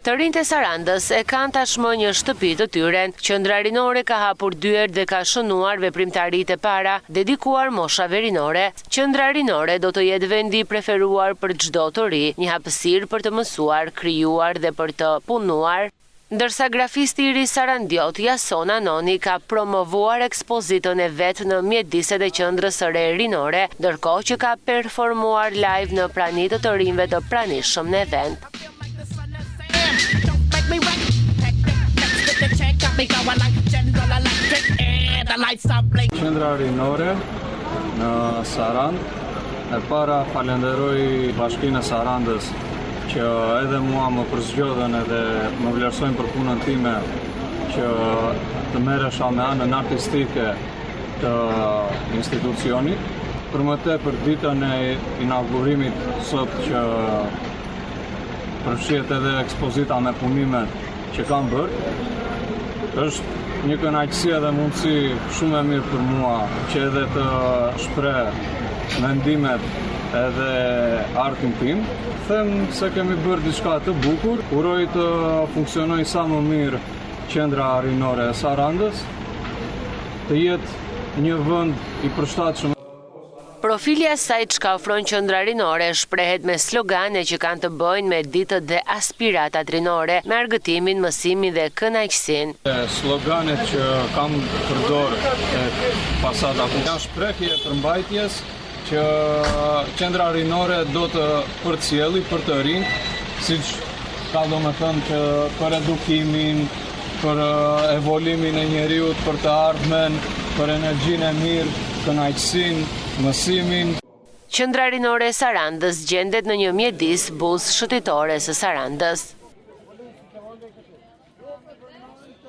Të rinjtë e Sarandës e kanë tashmë një shtëpi të tyre. Qendra rinore ka hapur dyer dhe ka shënuar veprimtaritë e para dedikuar moshave rinore. Qendra rinore do të jetë vendi i preferuar për çdo të ri, një hapësirë për të mësuar, krijuar dhe për të punuar. Ndërsa grafisti i ri sarandiot Jason Anoni ka promovuar ekspozitën e vet në mjediset e qendrës së re rinore, ndërkohë që ka performuar live në pranitë të rinjve të pranishëm në event. Qendra rinore në Sarand, e para falenderoj Bashkinë e Sarandës që edhe mua më përzgjodhen edhe më vlerësojnë për punën time që të merresha me anën artistike të institucionit. Për më tepër ditën e inaugurimit sot që përfshihet edhe ekspozita me punimet që kam bërë, është një kënaqësi edhe mundësi shumë e mirë për mua që edhe të shpreh mendimet edhe artin tim. Them se kemi bërë diçka të bukur, uroj të funksionoj sa më mirë qendra rinore e Sarandës, të jetë një vend i përshtatshëm. Profili i saj çka ofron qendra rinore shprehet me slogane që kanë të bëjnë me ditët dhe aspiratat rinore, me argëtimin, mësimin dhe kënaqësinë. Sloganet që kam përdorur pasata janë shprehje përmbajtjes që qendra rinore do të përcjelli për të rinjt, siç ka domethënë që për edukimin, për evolimin e njeriut, për të ardhmen, për energjinë e mirë, kënaqësinë, mësimin. Qendra rinore e Sarandës gjendet në një mjedis buzë shëtitore së Sarandës.